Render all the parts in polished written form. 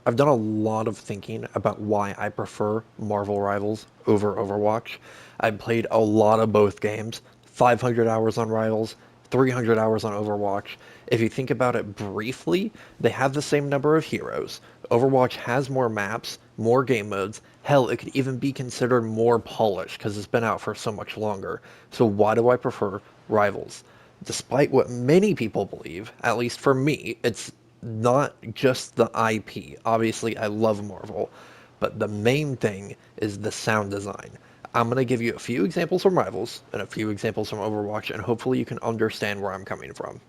I've done a lot of thinking about why I prefer Marvel Rivals over Overwatch. I've played a lot of both games, 500 hours on Rivals, 300 hours on Overwatch. If you think about it briefly, they have the same number of heroes. Overwatch has more maps, more game modes. Hell, it could even be considered more polished because it's been out for so much longer. So why do I prefer Rivals? Despite what many people believe, at least for me, it's not just the IP. Obviously, I love Marvel, but the main thing is the sound design. I'm going to give you a few examples from Rivals and a few examples from Overwatch, and hopefully you can understand where I'm coming from.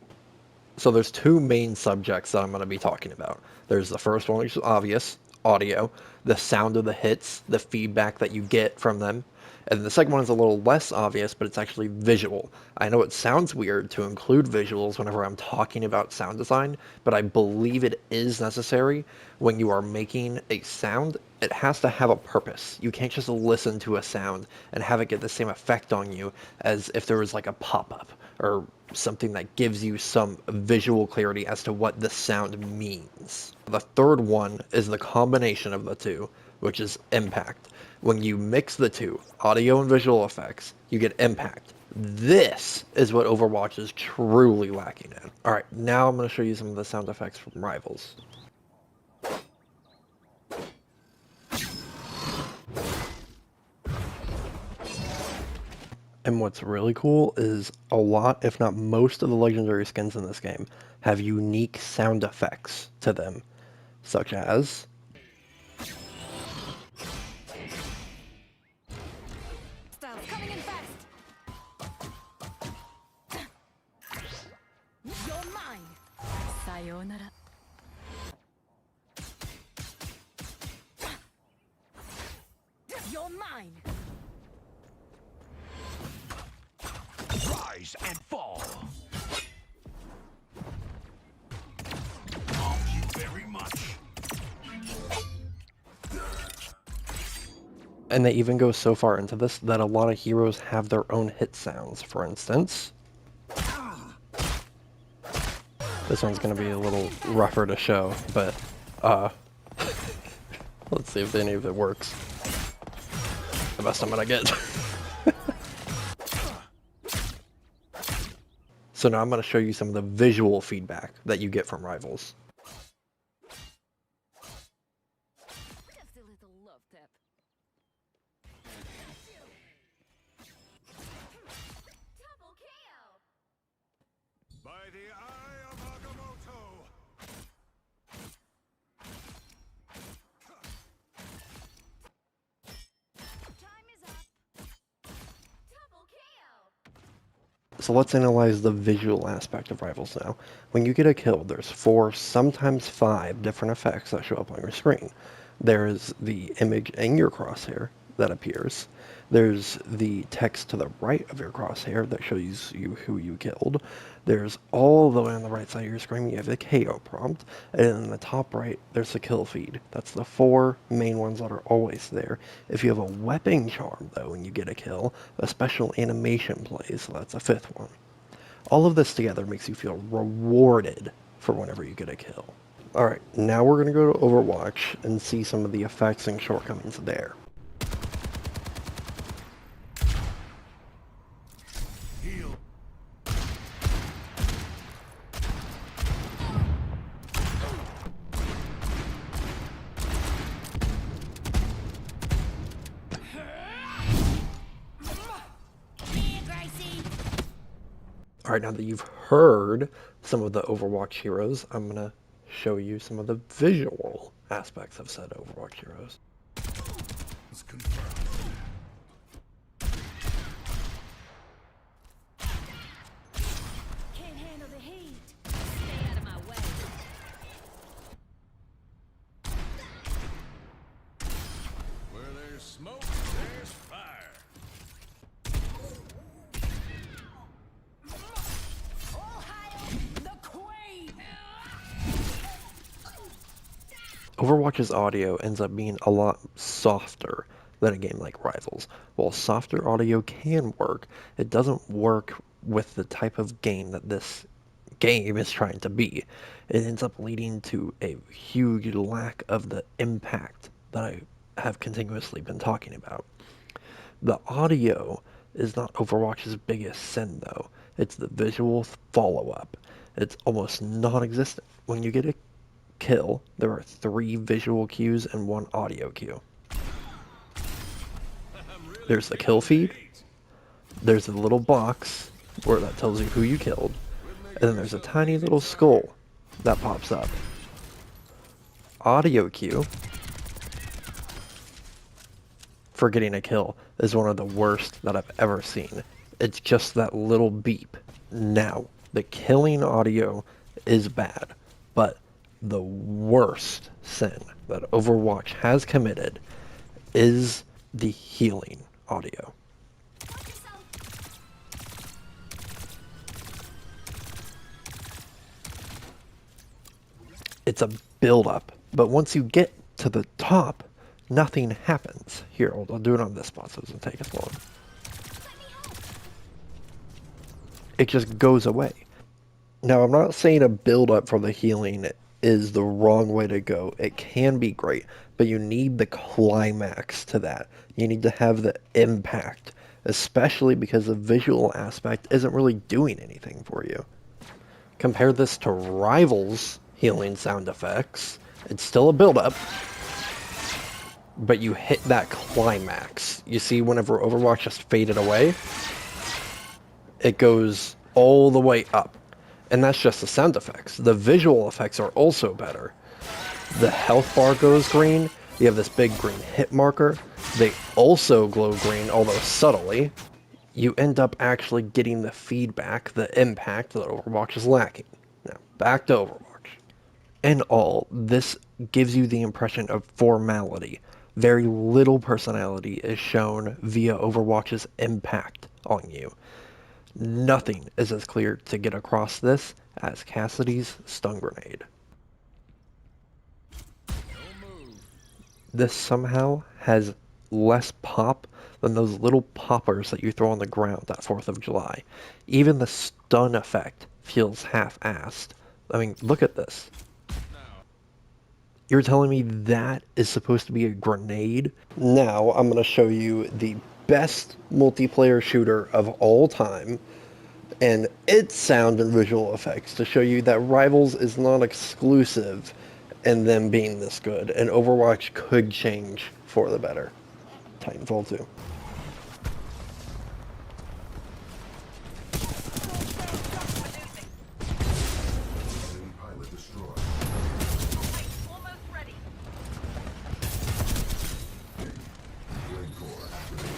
So there's two main subjects that I'm going to be talking about. There's the first one, which is obvious, audio, the sound of the hits, the feedback that you get from them. And the second one is a little less obvious, but it's actually visual. I know it sounds weird to include visuals whenever I'm talking about sound design, but I believe it is necessary when you are making a sound. It has to have a purpose. You can't just listen to a sound and have it get the same effect on you as if there was like a pop-up or something that gives you some visual clarity as to what the sound means. The third one is the combination of the two, which is impact. When you mix the two, audio and visual effects, you get impact. This is what Overwatch is truly lacking in. Alright, now I'm going to show you some of the sound effects from Rivals. And what's really cool is a lot, if not most, of the legendary skins in this game have unique sound effects to them, such as Styles coming in fast. You're mine. Sayonara. You're mine. Rise and fall. Thank you very much. and they even go so far into this that a lot of heroes have their own hit sounds. For instance, this one's going to be a little rougher to show, but let's see if any of it works. The best I'm going to get. So now I'm going to show you some of the visual feedback that you get from Rivals. Just a little love tap. Double kill. By the eye of Agamotto. Time is up. Double kill. So let's analyze the visual aspect of Rivals now. When you get a kill, there's 4, sometimes 5 different effects that show up on your screen. There's the image in your crosshair that appears. There's the text to the right of your crosshair that shows you who you killed. There's all the way on the right side of your screen, you have the KO prompt. And in the top right, there's the kill feed. That's the 4 main ones that are always there. If you have a weapon charm, though, when you get a kill, a special animation plays, so that's a 5th one. All of this together makes you feel rewarded for whenever you get a kill. Alright, now we're going to go to Overwatch and see some of the effects and shortcomings there. Heal. Here, Gracie. Alright, now that you've heard some of the Overwatch heroes, I'm going to show you some of the visual aspects of said Overwatch heroes. It's confirmed. Can't handle the heat. Stay out of my way. Where there's smoke, there's fire. Ohio, the queen. Overwatch's audio ends up being a lot softer than a game like Rivals. While softer audio can work, it doesn't work with the type of game that this game is trying to be. It ends up leading to a huge lack of the impact that I have continuously been talking about. The audio is not Overwatch's biggest sin, though. It's the visual follow-up. It's almost non-existent. When you get a kill, there are 3 visual cues and 1 audio cue. I'm really There's the feeling kill the feed, heat. there's a little box where that tells you who you killed, Quit making and then there's a yourself tiny easy little target. skull that pops up. Audio cue for getting a kill is one of the worst that I've ever seen. It's just that little beep. Now, the killing audio is bad, but the worst sin that Overwatch has committed is the healing audio. It's a build-up, but once you get to the top, nothing happens. Here, I'll do it on this spot so it doesn't take as long. It just goes away. Now, I'm not saying a build-up for the healing is the wrong way to go. It can be great, but you need the climax to that. You need to have the impact, especially because the visual aspect isn't really doing anything for you. Compare this to Rivals healing sound effects. It's still a build-up, but you hit that climax. You see whenever Overwatch just faded away, it goes all the way up. And that's just the sound effects. The visual effects are also better. The health bar goes green. You have this big green hit marker. They also glow green, although subtly. You end up actually getting the feedback, the impact that Overwatch is lacking. Now, back to Overwatch. In all, this gives you the impression of formality. Very little personality is shown via Overwatch's impact on you. Nothing is as clear to get across this as Cassidy's stun grenade. This somehow has less pop than those little poppers that you throw on the ground at 4th of July. Even the stun effect feels half-assed. I mean, look at this. You're telling me that is supposed to be a grenade? Now, I'm going to show you the best multiplayer shooter of all time and its sound and visual effects to show you that Rivals is not exclusive in them being this good, and Overwatch could change for the better. Titanfall 2. Pilot destroyed. Almost ready. Red core activated.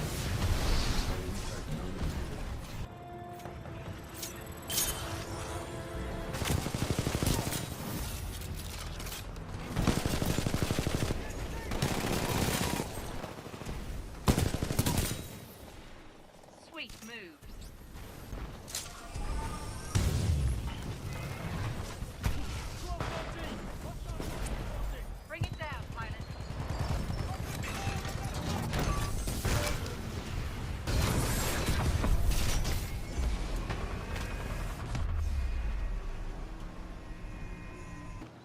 Sweet moves. Bring it down, pilot.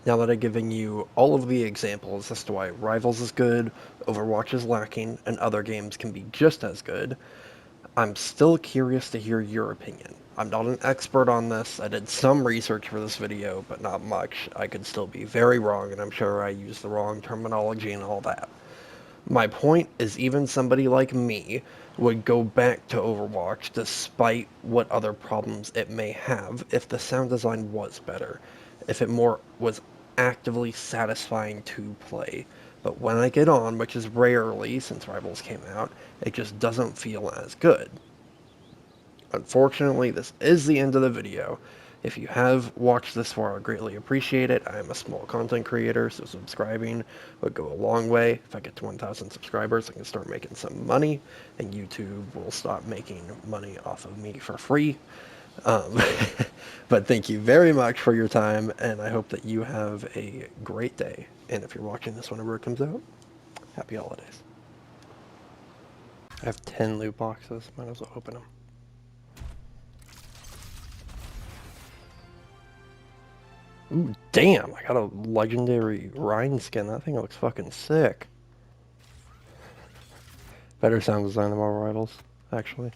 Now that I've given you all of the examples as to why Rivals is good, Overwatch is lacking, and other games can be just as good, I'm still curious to hear your opinion. I'm not an expert on this. I did some research for this video, but not much. I could still be very wrong, and I'm sure I used the wrong terminology and all that. My point is even somebody like me would go back to Overwatch despite what other problems it may have if the sound design was better, if it more was actively satisfying to play. But when I get on, which is rarely since Rivals came out, it just doesn't feel as good. Unfortunately, this is the end of the video. If you have watched this far, I greatly appreciate it. I am a small content creator, so subscribing would go a long way. If I get to 1,000 subscribers, I can start making some money, and YouTube will stop making money off of me for free. Um, but thank you very much for your time, and I hope that you have a great day. And if you're watching this whenever it comes out, happy holidays. I have 10 loot boxes. Might as well open them. Ooh, damn! I got a legendary Rhine skin. That thing looks fucking sick. Better sound design than Marvel Rivals, actually.